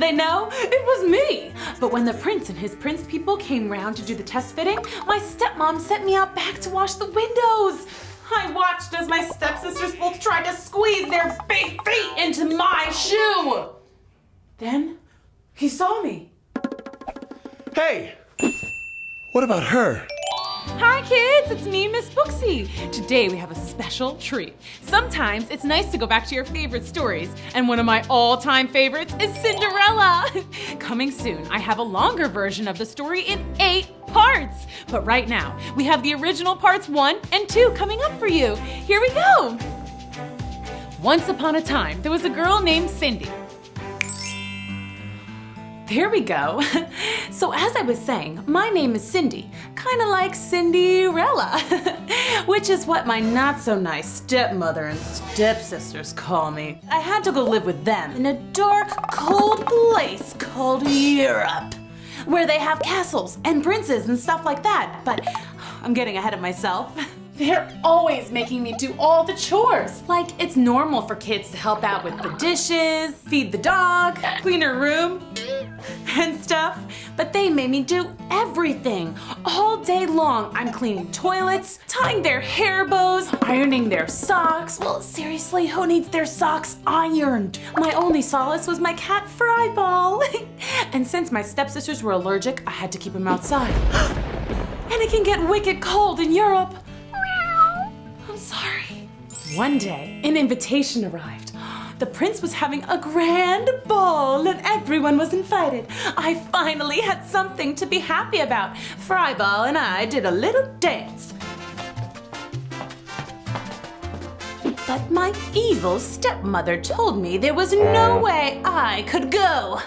they know? It was me. But when the prince and his prince people came round to do the test fitting, my stepmom sent me out back to wash the windows. I watched as my stepsisters both tried to squeeze their big feet into my shoe. Then he saw me. Hey, what about her? Hi kids, it's me, Miss Booksy. Today we have a special treat. Sometimes it's nice to go back to your favorite stories, and one of my all-time favorites is Cinderella. Coming soon, I have a longer version of the story in 8 parts. But right now, we have the original parts 1 and 2 coming up for you. Here we go. Once upon a time, there was a girl named Cindy. There we go. So as I was saying, my name is Cindy, kind of like Cinderella, which is what my not-so-nice stepmother and stepsisters call me. I had to go live with them in a dark, cold place called Europe, where they have castles and princes and stuff like that, but I'm getting ahead of myself. They're always making me do all the chores. Like it's normal for kids to help out with the dishes, feed the dog, clean her room, and stuff. But they made me do everything. All day long, I'm cleaning toilets, tying their hair bows, ironing their socks. Well, seriously, who needs their socks ironed? My only solace was my cat Fryball. And since my stepsisters were allergic, I had to keep him outside. And it can get wicked cold in Europe. I'm sorry. One day, an invitation arrived. The prince was having a grand ball and everyone was invited. I finally had something to be happy about. Fryball and I did a little dance. But my evil stepmother told me there was no way I could go.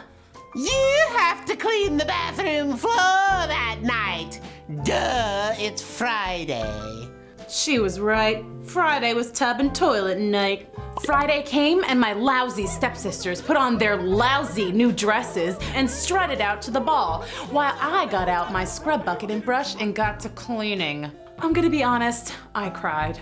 You have to clean the bathroom floor that night. Duh, it's Friday. She was right. Friday was tub and toilet night. Friday came and my lousy stepsisters put on their lousy new dresses and strutted out to the ball, while I got out my scrub bucket and brush and got to cleaning. I'm gonna be honest, I cried.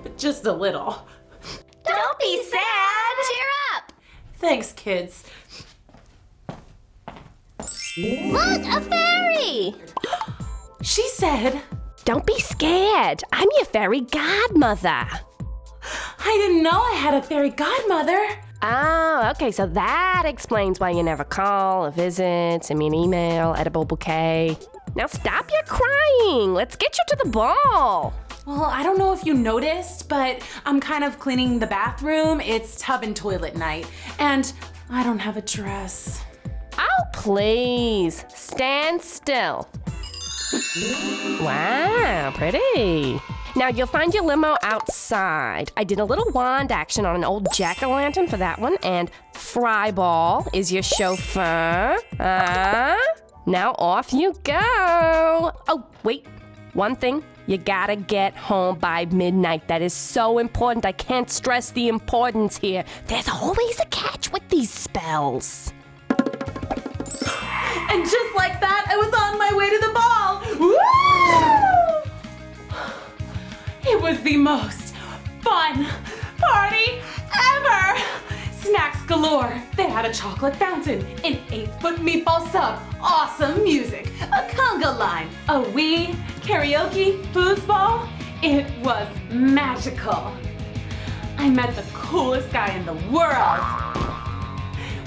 But just a little. Don't be sad. Cheer up. Thanks, kids. Look, a fairy. She said, Don't be scared. I'm your fairy godmother. I didn't know I had a fairy godmother. Oh, okay, so that explains why you never call or visit, send me an email, edible bouquet. Now stop your crying. Let's get you to the ball. Well, I don't know if you noticed, but I'm kind of cleaning the bathroom. It's tub and toilet night, and I don't have a dress. Oh, please. Stand still. Wow, pretty. Now you'll find your limo outside. I did a little wand action on an old jack-o'-lantern for that one, and Fryball is your chauffeur. Now off you go. Oh, wait, one thing. You gotta get home by midnight. That is so important. I can't stress the importance here. There's always a catch with these spells. And just like that, I was on my way to the ball. Woo! It was the most fun party ever. Snacks galore. They had a chocolate fountain, an 8-foot meatball sub, awesome music, a conga line, a Wii, karaoke, foosball. It was magical. I met the coolest guy in the world.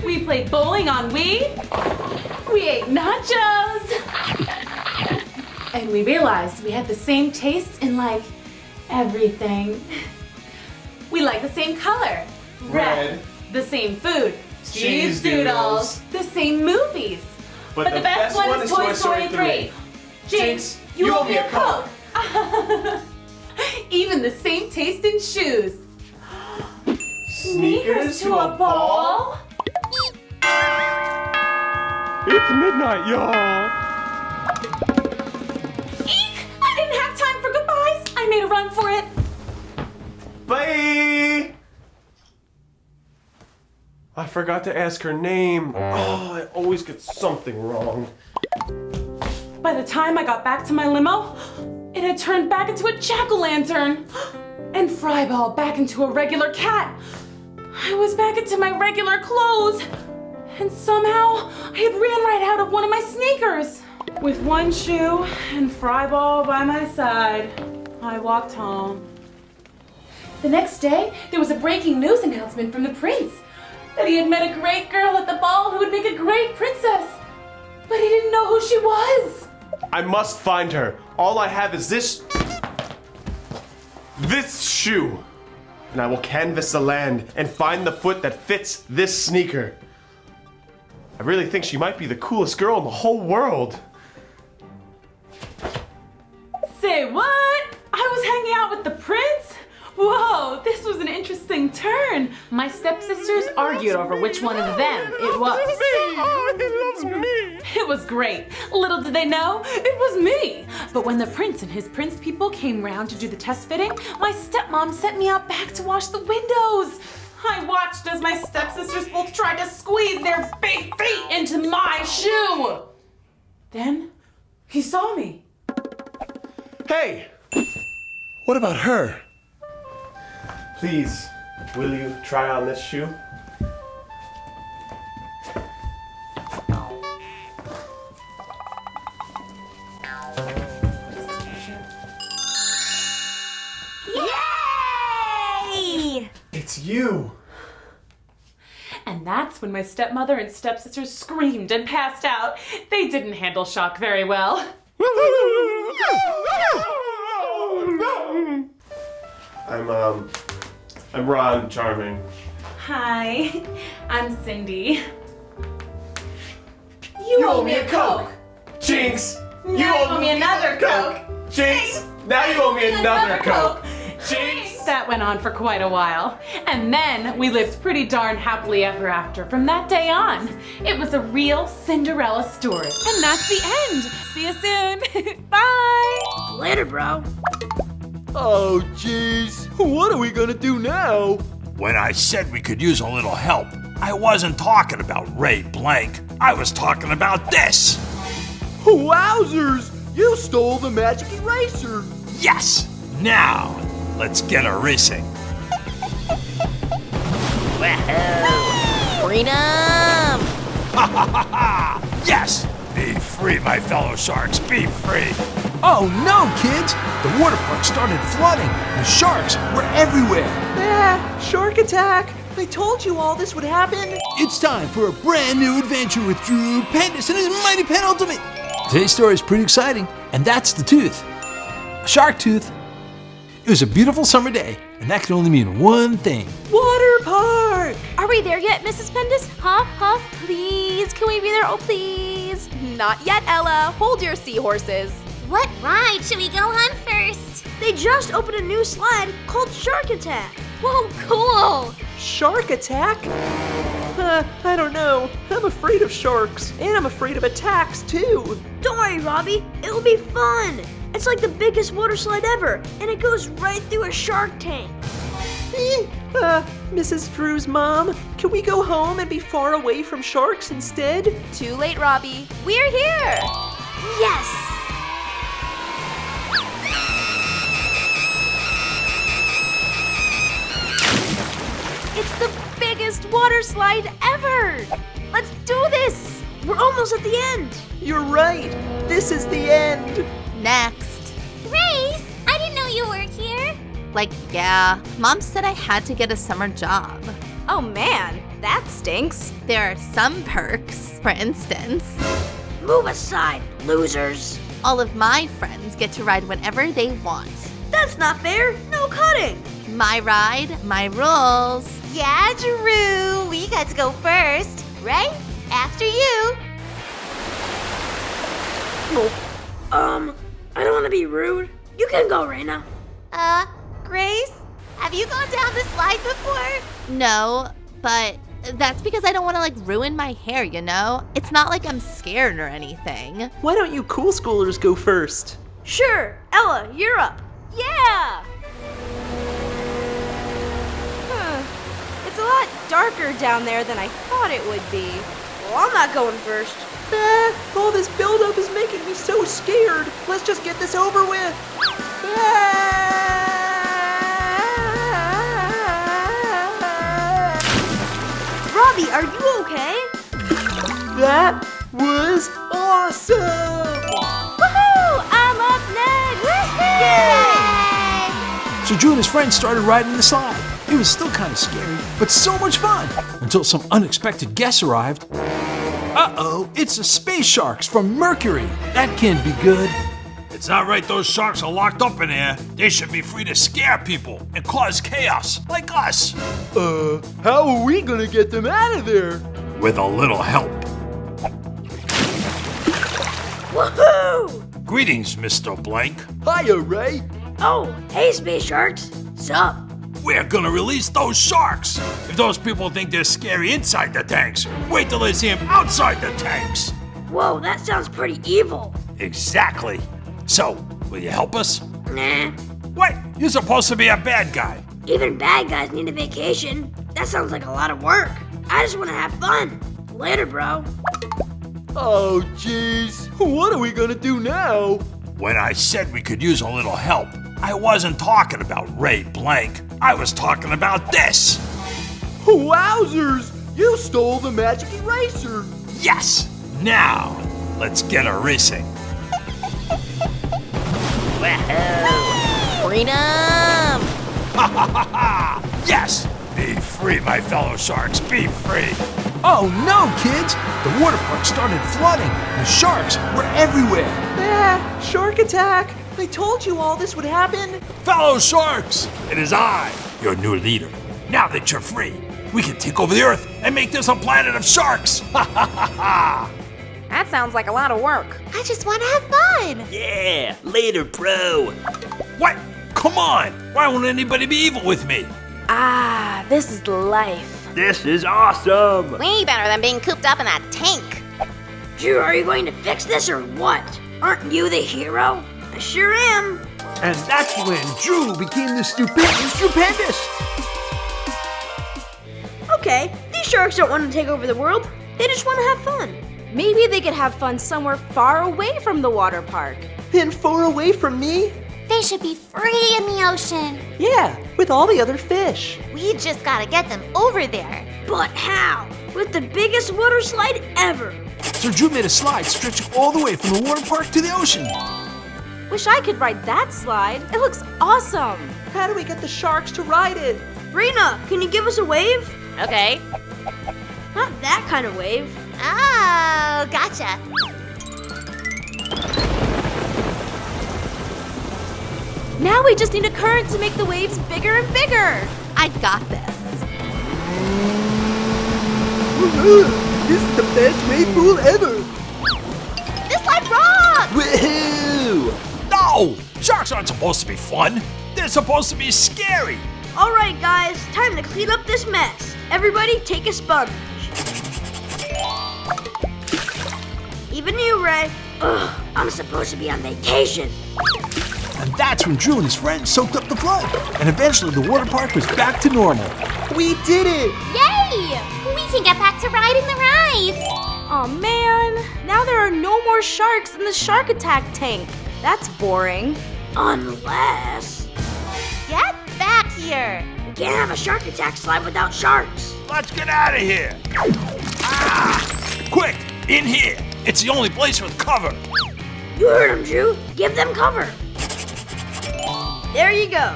We played bowling on Wii. We ate nachos. And we realized we had the same taste in like everything. We like the same color. Red. The same food. Cheese doodles. The same movies. But the best one is Toy Story 3. Jinx, you owe me a Coke. Even the same taste in shoes. Sneakers to a ball? It's midnight, y'all. Eek! I didn't have time for goodbyes. I made a run for it. Bye! I forgot to ask her name. Oh, I always get something wrong. By the time I got back to my limo, it had turned back into a jack-o'-lantern. And Fryball back into a regular cat. I was back into my regular clothes. And somehow, I had ran right out of one of my sneakers. With one shoe and Fryball by my side, I walked home. The next day, there was a breaking news announcement from the prince that he had met a great girl at the ball who would make a great princess. But he didn't know who she was. I must find her. All I have is this shoe. And I will canvass the land and find the foot that fits this sneaker. I really think she might be the coolest girl in the whole world. Say what? I was hanging out with the prince? Whoa, this was an interesting turn. My stepsisters argued over which one of them it was. Oh, he loves me. It was great. Little did they know, it was me. But when the prince and his prince people came round to do the test fitting, my stepmom sent me out back to wash the windows. I watched as my stepsisters both tried to squeeze their big feet into my shoe. Then he saw me. Hey, what about her? Please, will you try on this shoe? Yay! It's you. And that's when my stepmother and stepsisters screamed and passed out. They didn't handle shock very well. I'm Ron Charming. Hi, I'm Cindy. You owe me a Coke. Jinx! Now you owe me another Coke. Jinx! Now you owe me another Coke. Jinx! That went on for quite a while. And then we lived pretty darn happily ever after from that day on. It was a real Cinderella story. And that's the end. See you soon. Bye. Later, bro. Oh, jeez. What are we gonna do now? When I said we could use a little help, I wasn't talking about Ray Blank. I was talking about this. Wowzers! You stole the magic eraser. Yes! Now, let's get erasing. Freedom! Ha ha ha ha! Yes! Be free, my fellow sharks, be free! Oh no, kids! The water park started flooding. The sharks were everywhere. Shark attack! I told you all this would happen. It's time for a brand new adventure with Drew Pendis and his Mighty Penultimate. Today's story is pretty exciting, and that's the tooth. A shark tooth. It was a beautiful summer day, and that could only mean one thing. Water park! Are we there yet, Mrs. Pendis? Huh? Please, can we be there? Oh, please. Not yet, Ella. Hold your seahorses. What ride should we go on first? They just opened a new slide called Shark Attack. Whoa, cool! Shark attack? I don't know. I'm afraid of sharks, and I'm afraid of attacks too. Don't worry, Robbie. It'll be fun. It's like the biggest water slide ever, and it goes right through a shark tank. Mrs. Drew's mom, can we go home and be far away from sharks instead? Too late, Robbie. We're here. Yes! It's the biggest water slide ever. Let's do this. We're almost at the end. You're right. This is the end. Next. Grace, I didn't know you work here. Yeah, Mom said I had to get a summer job. Oh man, that stinks. There are some perks. For instance, Move aside, losers. all of my friends get to ride whenever they want. That's not fair. No cutting. My ride, my rules. Yeah, Drew, we got to go first, right? After you. I don't want to be rude. You can go, Raina. Grace, have you gone down the slide before? No, but that's because I don't want to ruin my hair, you know? It's not like I'm scared or anything. Why don't you cool schoolers go first? Sure. Ella, you're up. Yeah! It's a lot darker down there than I thought it would be. Well, I'm not going first. All this buildup is making me so scared. Let's just get this over with. Robbie, are you okay? That was awesome! Woohoo! I'm up next! So Drew and his friends started riding the slide. It was still kind of scary, but so much fun, until some unexpected guests arrived. Uh-oh, it's the space sharks from Mercury. That can't be good. It's not right those sharks are locked up in here. They should be free to scare people and cause chaos, like us. How are we gonna get them out of there? With a little help. Woohoo! Greetings, Mr. Blank. Hiya, Ray. Oh, hey, space sharks. Sup? We're gonna release those sharks. If those people think they're scary inside the tanks, wait till they see them outside the tanks. Whoa, that sounds pretty evil. Exactly. So, will you help us? Nah. What? You're supposed to be a bad guy. Even bad guys need a vacation. That sounds like a lot of work. I just want to have fun. Later, bro. Oh, jeez. What are we gonna do now? When I said we could use a little help, I wasn't talking about Ray Blank. I was talking about this. Wowzers! You stole the magic eraser. Yes! Now, let's get a racing. Freedom! Ha ha ha ha! Yes! Be free, my fellow sharks, be free! Oh no, kids! The water park started flooding. The sharks were everywhere. Shark attack! I told you all this would happen. Fellow sharks! It is I, your new leader. Now that you're free, we can take over the Earth and make this a planet of sharks! Ha ha ha ha! That sounds like a lot of work. I just want to have fun. Yeah, later, bro. What? Come on! Why won't anybody be evil with me? Ah, this is life. This is awesome. Way better than being cooped up in a tank. Drew, are you going to fix this or what? Aren't you the hero? I sure am. And that's when Drew became the stupendous. Okay, these sharks don't want to take over the world. They just want to have fun. Maybe they could have fun somewhere far away from the water park. And far away from me? They should be free in the ocean. Yeah, with all the other fish. We just gotta get them over there. But how? With the biggest water slide ever. So Drew made a slide stretching all the way from the water park to the ocean. Wish I could ride that slide. It looks awesome. How do we get the sharks to ride it? Rena, can you give us a wave? Okay. Not that kind of wave. Oh, gotcha. Now we just need a current to make the waves bigger and bigger. I got this. This is the best wave pool ever. This slide rocks! Woohoo! No! Sharks aren't supposed to be fun. They're supposed to be scary. All right, guys, time to clean up this mess. Everybody take a sponge. Even you, Ray. Ugh, I'm supposed to be on vacation. And that's when Drew and his friends soaked up the flood. And eventually the water park was back to normal. We did it! Yay! We can get back to riding the rides. Aw, man. Now there are no more sharks in the shark attack tank. That's boring. Unless Get back here. we can't have a shark attack slide without sharks. Let's get out of here. Ah! Quick, in here. It's the only place with cover. You heard him, Drew. Give them cover. There you go.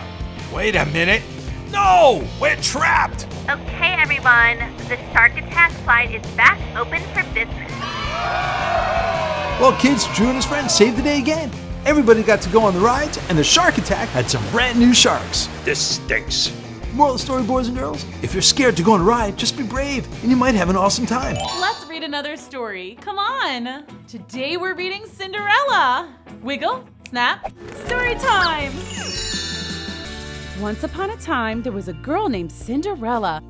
Wait a minute. No, we're trapped. Okay, everyone. The shark attack slide is back open for business. Well, kids, Drew and his friends saved the day again. Everybody got to go on the rides, and the shark attack had some brand new sharks. This stinks. Moral of the story, boys and girls, if you're scared to go on a ride, just be brave, and you might have an awesome time. Let's read another story. Come on. Today we're reading Cinderella. Wiggle, snap, story time. Once upon a time, there was a girl named Cinderella.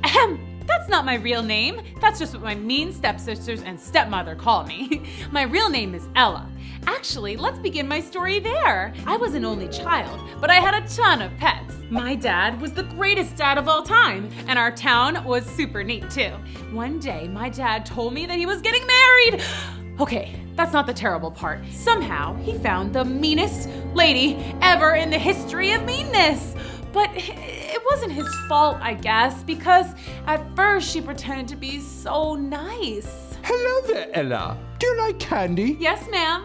Ahem. That's not my real name. That's just what my mean stepsisters and stepmother call me. My real name is Ella. Actually, let's begin my story there. I was an only child, but I had a ton of pets. My dad was the greatest dad of all time, and our town was super neat too. One day, my dad told me that he was getting married. Okay, that's not the terrible part. Somehow, he found the meanest lady ever in the history of meanness. But it wasn't his fault, I guess, because at first she pretended to be so nice. Hello there, Ella. Do you like candy? Yes, ma'am.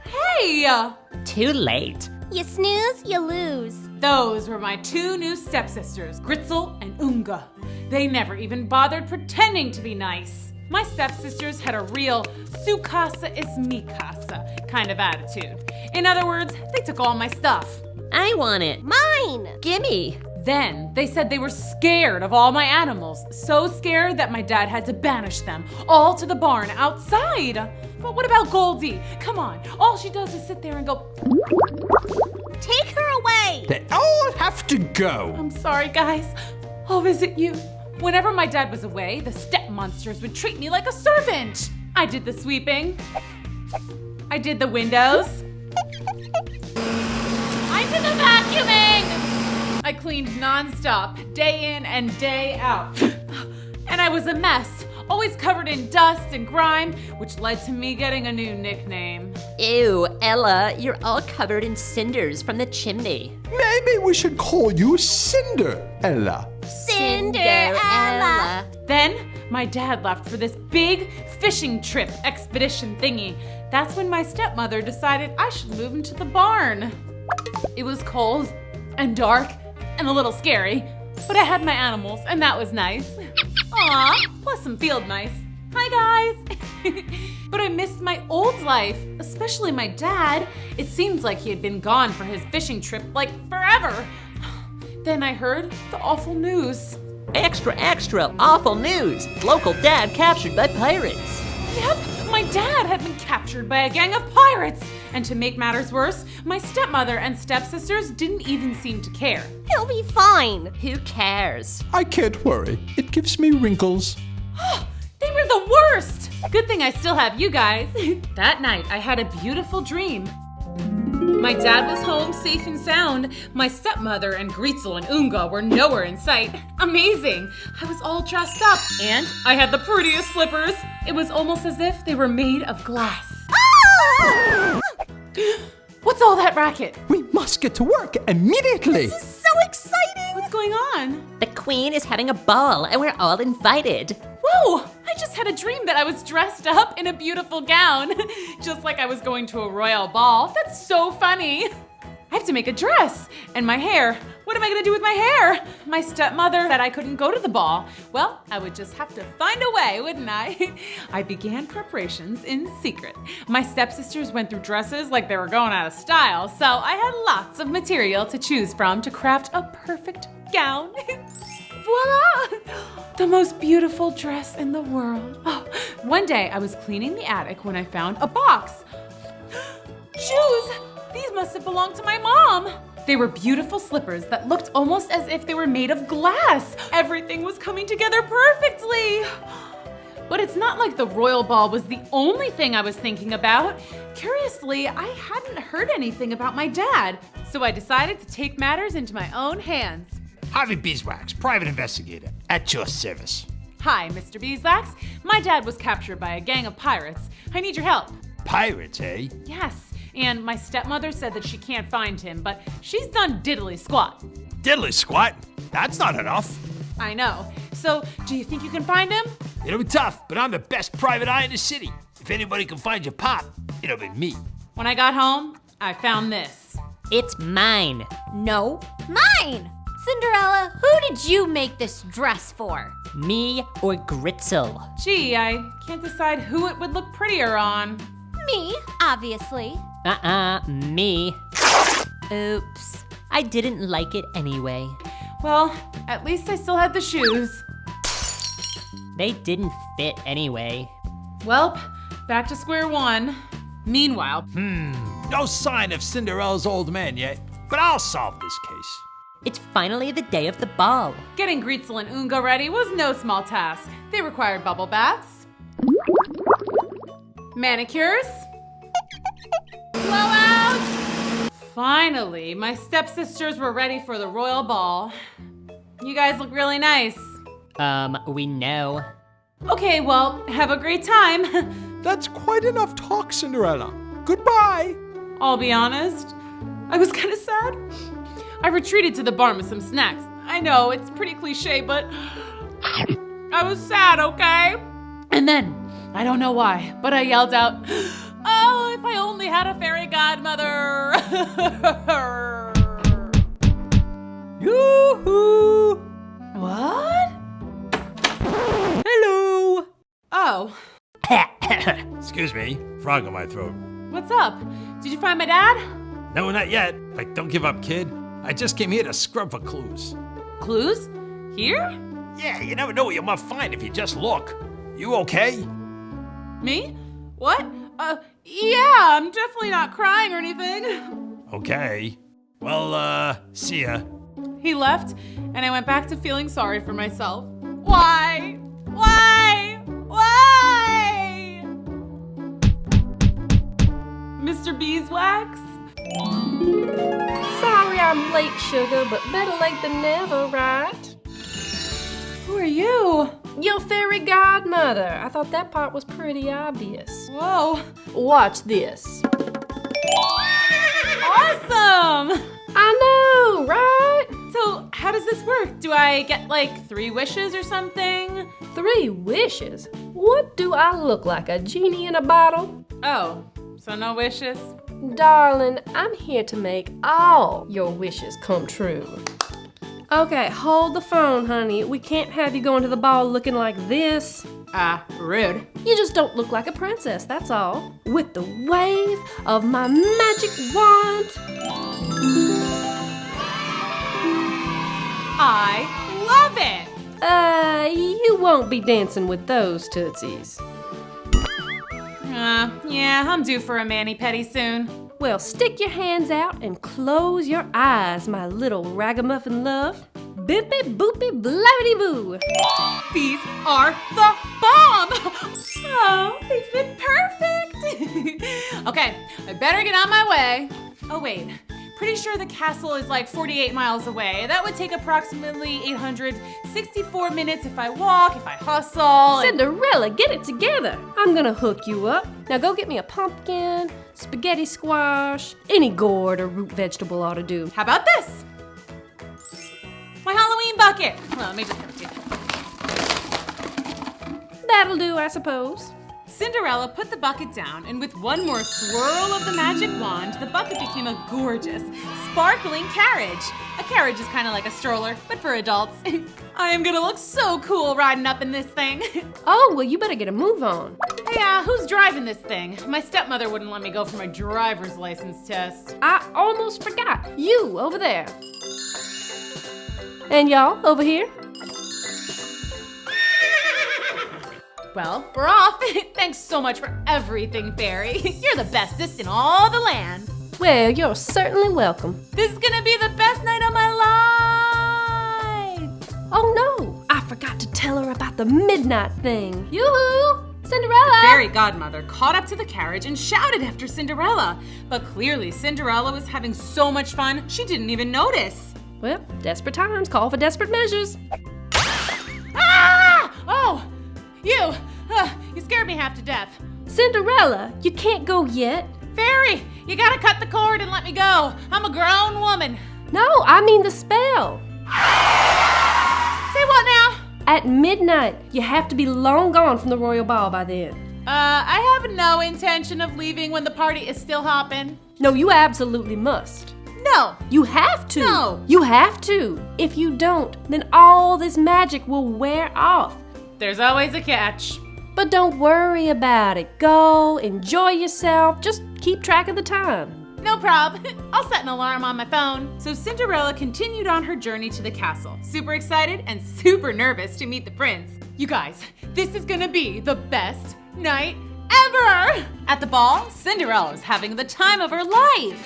Hey! Too late. You snooze, you lose. Those were my two new stepsisters, Gritzel and Unga. They never even bothered pretending to be nice. My stepsisters had a real su casa es mi casa kind of attitude. In other words, they took all my stuff. I want it. Mine! Gimme. Then they said they were scared of all my animals, so scared that my dad had to banish them all to the barn outside. But what about Goldie? Come on, all she does is sit there and go, Take her away! They all have to go. I'm sorry, guys. I'll visit you. Whenever my dad was away, the step monsters would treat me like a servant. I did the sweeping. I did the windows. I did the vacuuming. I cleaned nonstop, day in and day out. And I was a mess, always covered in dust and grime, which led to me getting a new nickname. Ew, Ella, you're all covered in cinders from the chimney. Maybe we should call you Cinderella. Cinderella. Then my dad left for this big fishing trip expedition thingy. That's when my stepmother decided I should move into the barn. It was cold and dark and a little scary, but I had my animals and that was nice. Aw, plus some field mice. Hi guys. But I missed my old life, especially my dad. It seems like he had been gone for his fishing trip like forever. Then I heard the awful news. Extra, extra, awful news. Local dad captured by pirates. Yep, my dad had been captured by a gang of pirates. And to make matters worse, my stepmother and stepsisters didn't even seem to care. He'll be fine. Who cares? I can't worry. It gives me wrinkles. They were the worst! Good thing I still have you guys. That night, I had a beautiful dream. My dad was home safe and sound. My stepmother and Gritzel and Unga were nowhere in sight. Amazing! I was all dressed up, and I had the prettiest slippers. It was almost as if they were made of glass. Ah! What's all that racket? We must get to work immediately. This is so exciting! What's going on? The queen is having a ball, and we're all invited. Whoa! I just had a dream that I was dressed up in a beautiful gown, just like I was going to a royal ball. That's so funny. I have to make a dress and my hair. What am I gonna do with my hair? My stepmother said I couldn't go to the ball. Well, I would just have to find a way, wouldn't I? I began preparations in secret. My stepsisters went through dresses like they were going out of style, so I had lots of material to choose from to craft a perfect gown. Voila! The most beautiful dress in the world. Oh, one day I was cleaning the attic when I found a box. Shoes! These must have belonged to my mom. They were beautiful slippers that looked almost as if they were made of glass. Everything was coming together perfectly. But it's not like the royal ball was the only thing I was thinking about. Curiously, I hadn't heard anything about my dad, so I decided to take matters into my own hands. Harvey Beeswax, private investigator, at your service. Hi, Mr. Beeswax. My dad was captured by a gang of pirates. I need your help. Pirates, eh? Yes, and my stepmother said that she can't find him, but she's done diddly squat. Diddly squat? That's not enough. I know. So, do you think you can find him? It'll be tough, but I'm the best private eye in the city. If anybody can find your pop, it'll be me. When I got home, I found this. It's mine. No, mine! Cinderella, who did you make this dress for? Me or Gritzel? Gee, I can't decide who it would look prettier on. Me, obviously. Me. Oops. I didn't like it anyway. Well, at least I still had the shoes. They didn't fit anyway. Welp, back to square one. Meanwhile, No sign of Cinderella's old man yet, but I'll solve this case. It's finally the day of the ball. getting Gritzel and Unga ready was no small task. They required bubble baths, manicures, blowouts. Finally, my stepsisters were ready for the royal ball. You guys look really nice. We know. Okay, well, have a great time. That's quite enough talk, Cinderella. Goodbye. I'll be honest, I was kind of sad. I retreated to the barn with some snacks. I know, it's pretty cliche, but I was sad, okay? And then, I don't know why, but I yelled out, "Oh, if I only had a fairy godmother!" Yoo-hoo! What? Hello! Oh, Excuse me, frog in my throat. what's up? Did you find my dad? No, not yet. Like, don't give up, kid. I just came here to scrub for clues. Clues? Here? Yeah, you never know what you might find if you just look. You okay? Me? What? Yeah, I'm definitely not crying or anything. Okay. Well, see ya. He left, and I went back to feeling sorry for myself. Why? Why? Why? Mr. Beeswax? Sorry I'm late, sugar, but better late than never, right? Who are you? Your fairy godmother. I thought that part was pretty obvious. Whoa. Watch this. Awesome! I know, right? So, how does this work? Do I get like 3 wishes or something? 3 wishes? What do I look like, a genie in a bottle? Oh, so no wishes? Darling, I'm here to make all your wishes come true. Okay, hold the phone, honey. We can't have you going to the ball looking like this. Rude. You just don't look like a princess, that's all. With the wave of my magic wand. I love it! You won't be dancing with those tootsies. Yeah, I'm due for a mani-pedi soon. Well, stick your hands out and close your eyes, my little ragamuffin love. Bippy boopy blabbity boo. These are the bomb! Oh, they fit perfect! Okay, I better get on my way. Oh wait, pretty sure the castle is like 48 miles away. That would take approximately 864 minutes if I walk, if I hustle. Cinderella, get it together. I'm gonna hook you up. Now go get me a pumpkin, spaghetti squash, any gourd or root vegetable ought to do. How about this? My Halloween bucket. Well, let me just give it to you. That'll do, I suppose. Cinderella put the bucket down, and with one more swirl of the magic wand, the bucket became a gorgeous, sparkling carriage. A carriage is kind of like a stroller, but for adults. I am gonna look so cool riding up in this thing. Oh, well, you better get a move on. Hey, who's driving this thing? My stepmother wouldn't let me go for my driver's license test. I almost forgot. You, over there. And y'all, over here. Well, we're off. Thanks so much for everything, Fairy. You're the bestest in all the land. Well, you're certainly welcome. This is gonna be the best night of my life. Oh no, I forgot to tell her about the midnight thing. Yoo-hoo! Cinderella! The fairy godmother caught up to the carriage and shouted after Cinderella. But clearly Cinderella was having so much fun, she didn't even notice. Well, desperate times call for desperate measures. Ah! Oh! You scared me half to death. Cinderella, you can't go yet. Fairy, you gotta cut the cord and let me go. I'm a grown woman. No, I mean the spell. Say what now? At midnight, you have to be long gone from the royal ball by then. I have no intention of leaving when the party is still hopping. No, you absolutely must. No. You have to. No. You have to. If you don't, then all this magic will wear off. There's always a catch. But don't worry about it. Go, enjoy yourself. Just keep track of the time. No prob. I'll set an alarm on my phone. So Cinderella continued on her journey to the castle, super excited and super nervous to meet the prince. You guys, this is gonna be the best night ever! At the ball, Cinderella was having the time of her life.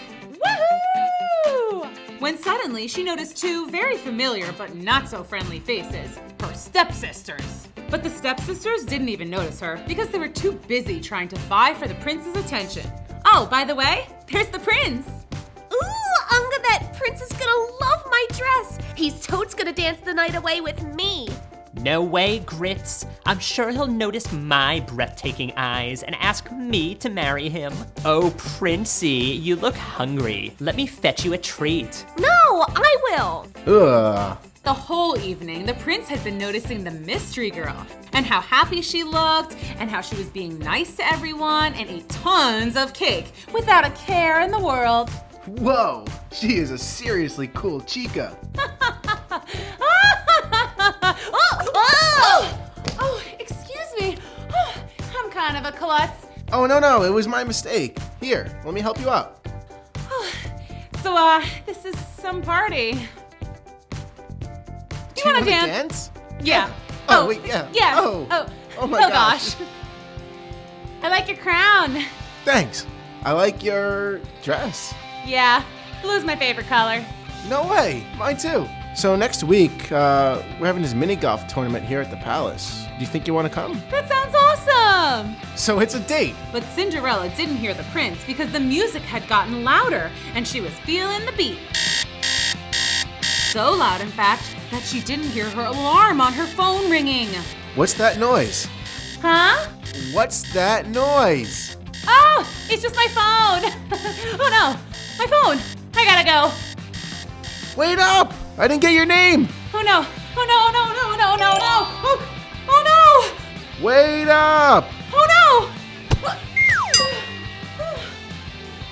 Woohoo! When suddenly she noticed 2 very familiar but not so friendly faces, her stepsisters. But the stepsisters didn't even notice her because they were too busy trying to vie for the prince's attention. Oh, by the way, there's the prince. Ooh, Unga, that prince is gonna love my dress. He's totes gonna dance the night away with me. No way, Grits. I'm sure he'll notice my breathtaking eyes and ask me to marry him. Oh, Princey, you look hungry. Let me fetch you a treat. No, I will. Ugh. The whole evening, the prince had been noticing the mystery girl and how happy she looked and how she was being nice to everyone and ate tons of cake without a care in the world. Whoa, she is a seriously cool chica. Oh, excuse me. I'm kind of a klutz. Oh, no, it was my mistake. Here, let me help you out. So, this is some party. Do you want to dance? Yeah. Oh, wait, yeah. Yes. Oh my gosh. I like your crown. Thanks. I like your dress. Yeah, blue's my favorite color. No way, mine too. So next week, we're having this mini golf tournament here at the palace. Do you think you want to come? That sounds awesome! So it's a date. But Cinderella didn't hear the prince because the music had gotten louder and she was feeling the beat. So loud, in fact, that she didn't hear her alarm on her phone ringing. What's that noise? Huh? What's that noise? Oh, it's just my phone. Oh no, my phone. I gotta go. Wait up! I didn't get your name! Oh no, oh no, no, no, no, no, no. Oh no! Wait up! Oh no!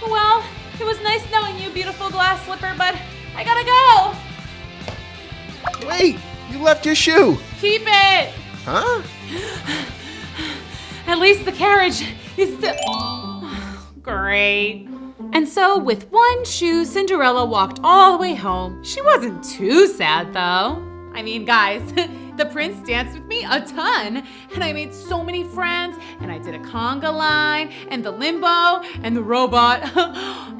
Well, it was nice knowing you, beautiful glass slipper, but I gotta go. Wait, you left your shoe. Keep it. Huh? At least the carriage is still... Great. And so with one shoe, Cinderella walked all the way home. She wasn't too sad though. I mean, guys, the prince danced with me a ton, and I made so many friends, and I did a conga line, and the limbo, and the robot,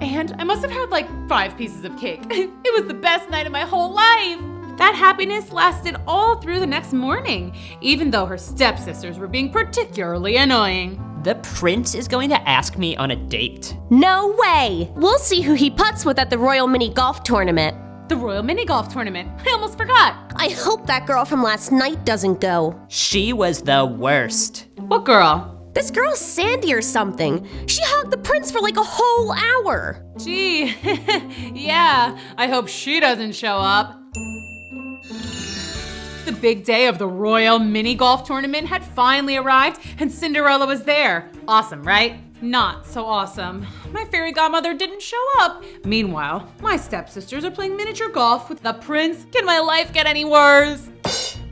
and I must have had like 5 pieces of cake. It was the best night of my whole life. That happiness lasted all through the next morning, even though her stepsisters were being particularly annoying. The prince is going to ask me on a date. No way! We'll see who he putts with at the Royal Mini Golf Tournament. The Royal Mini Golf Tournament. I almost forgot. I hope that girl from last night doesn't go. She was the worst. What girl? This girl's Sandy or something. She hugged the prince for like a whole hour. Gee, yeah, I hope she doesn't show up. The big day of the Royal Mini Golf Tournament had finally arrived and Cinderella was there. Awesome, right? Not so awesome. My fairy godmother didn't show up. Meanwhile, my stepsisters are playing miniature golf with the prince. Can my life get any worse?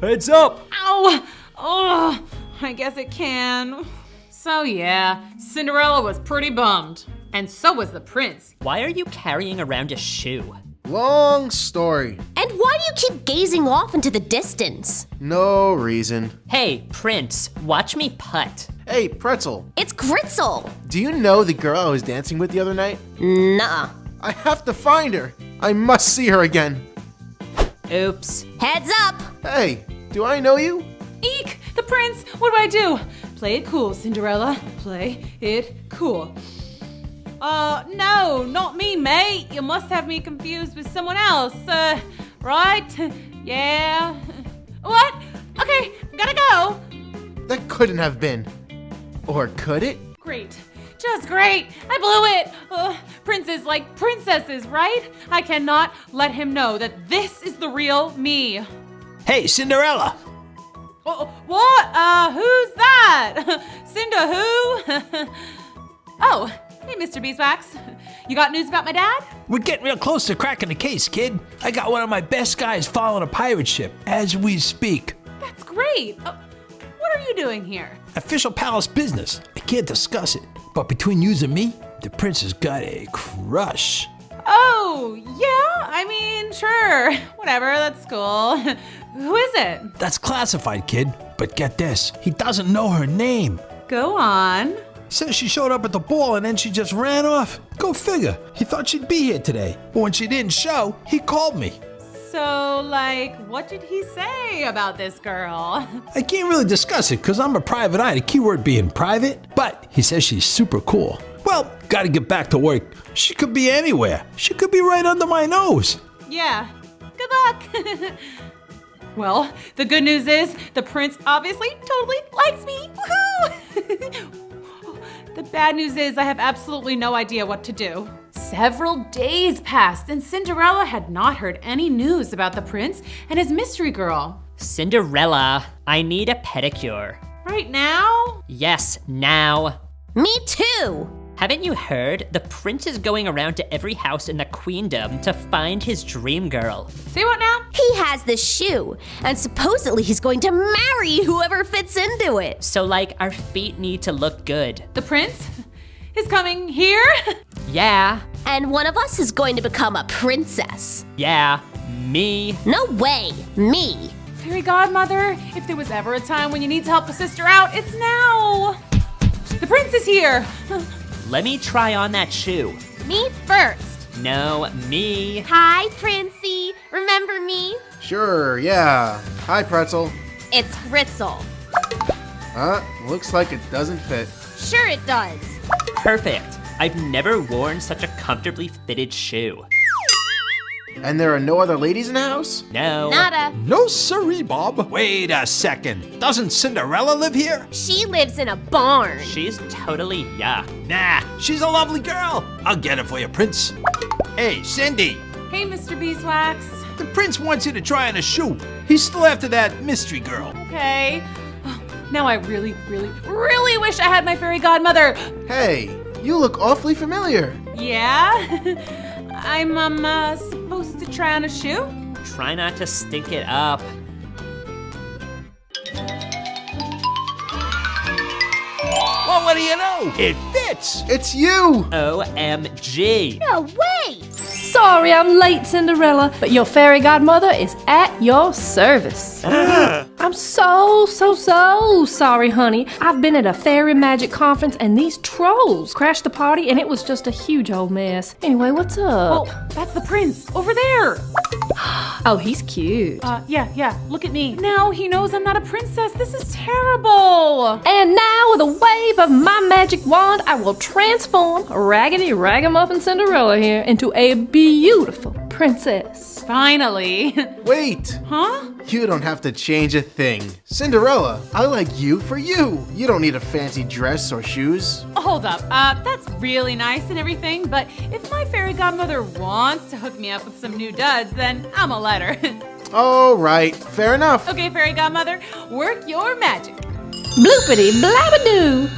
Heads up! Ow! Oh, I guess it can. So yeah, Cinderella was pretty bummed. And so was the prince. Why are you carrying around a shoe? Long story. And why do you keep gazing off into the distance? No reason. Hey, Prince, watch me putt. Hey, Pretzel. It's Gritzel. Do you know the girl I was dancing with the other night? Nuh-uh. I have to find her. I must see her again. Oops. Heads up. Hey, do I know you? Eek! The prince! What do I do? Play it cool, Cinderella. Play it cool. No, not me, mate. You must have me confused with someone else. Right? Yeah. What? Okay, gotta go. That couldn't have been. Or could it? Great. Just great. I blew it. Princes like princesses, right? I cannot let him know that this is the real me. Hey, Cinderella! What? Who's that? Cinda who? Oh, hey, Mr. Beeswax. You got news about my dad? We're getting real close to cracking the case, kid. I got one of my best guys following a pirate ship as we speak. That's great. What are you doing here? Official palace business. I can't discuss it. But between you and me, the prince has got a crush. Oh, yeah? I mean, sure. Whatever, that's cool. Who is it? That's classified, kid. But get this, he doesn't know her name. Go on. Says she showed up at the ball and then she just ran off. Go figure. He thought she'd be here today. But when she didn't show, he called me. So, like, what did he say about this girl? I can't really discuss it because I'm a private eye, the keyword being private. But he says she's super cool. Well, gotta get back to work. She could be anywhere. She could be right under my nose. Yeah. Good luck. Well, the good news is the prince obviously totally likes me. Woohoo! The bad news is I have absolutely no idea what to do. Several days passed and Cinderella had not heard any news about the prince and his mystery girl. Cinderella, I need a pedicure. Right now? Yes, now. Me too! Haven't you heard? The prince is going around to every house in the queendom to find his dream girl. Say what now? He has the shoe, and supposedly he's going to marry whoever fits into it. So, like, our feet need to look good. The prince is coming here? Yeah. And one of us is going to become a princess. Yeah, me. No way, me. Fairy godmother, if there was ever a time when you need to help a sister out, it's now. The prince is here. Let me try on that shoe. Me first. No, me. Hi, Princey. Remember me? Sure, yeah. Hi, Pretzel. It's Gritzel. Looks like it doesn't fit. Sure it does. Perfect. I've never worn such a comfortably fitted shoe. And there are no other ladies in the house? No. Nada. No siree, Bob. Wait a second. Doesn't Cinderella live here? She lives in a barn. She's totally yuck. Nah, she's a lovely girl. I'll get it for you, Prince. Hey, Cindy. Hey, Mr. Beeswax. The prince wants you to try on a shoe. He's still after that mystery girl. Okay. Now I really wish I had my fairy godmother. Hey, you look awfully familiar. Yeah? I'm supposed to try on a shoe? Try not to stink it up. Well, what do you know? It fits. It's you. OMG. No way. Sorry I'm late, Cinderella, but your fairy godmother is at your service. I'm so sorry, honey. I've been at a fairy magic conference and these trolls crashed the party and it was just a huge old mess. Anyway, what's up? Oh, that's the prince over there. Oh, he's cute. Yeah, look at me. Now he knows I'm not a princess. This is terrible. And now with a wave of my magic wand, I will transform Raggedy Ragamuffin Cinderella here into a beautiful princess. Finally. Wait. Huh? You don't have to change a thing. Cinderella, I like you for you. You don't need a fancy dress or shoes. Hold up. That's really nice and everything, but if my fairy godmother wants to hook me up with some new duds, then I'ma let her. All right, fair enough. Okay, fairy godmother, work your magic. Bloopity blabadoo.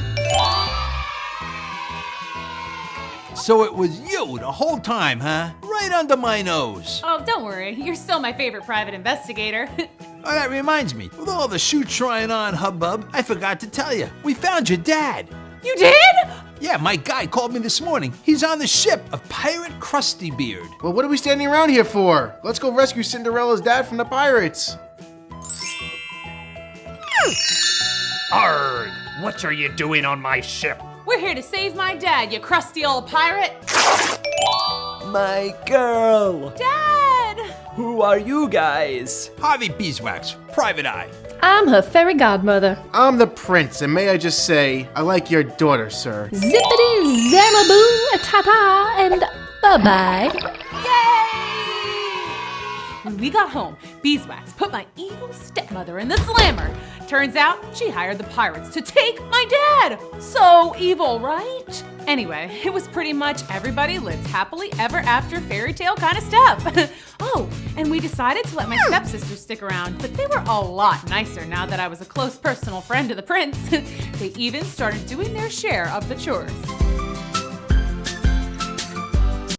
So it was you the whole time, huh? Right under my nose. Oh, don't worry. You're still my favorite private investigator. Oh, that reminds me. With all the shoe trying on hubbub, I forgot to tell you. We found your dad. You did? Yeah, my guy called me this morning. He's on the ship of Pirate Krusty Beard. Well, what are we standing around here for? Let's go rescue Cinderella's dad from the pirates. Arrgh! What are you doing on my ship? We're here to save my dad, you crusty old pirate. My girl. Dad! Who are you guys? Harvey Beeswax, Private Eye. I'm her fairy godmother. I'm the prince, and may I just say, I like your daughter, sir. Zippity zamaboo, ta-ta, and bye-bye. When we got home, Beeswax put my evil stepmother in the slammer. Turns out she hired the pirates to take my dad. So evil, right? Anyway, it was pretty much everybody lives happily ever after fairy tale kind of stuff. Oh, and we decided to let my stepsisters stick around, but they were a lot nicer now that I was a close personal friend of the prince. They even started doing their share of the chores.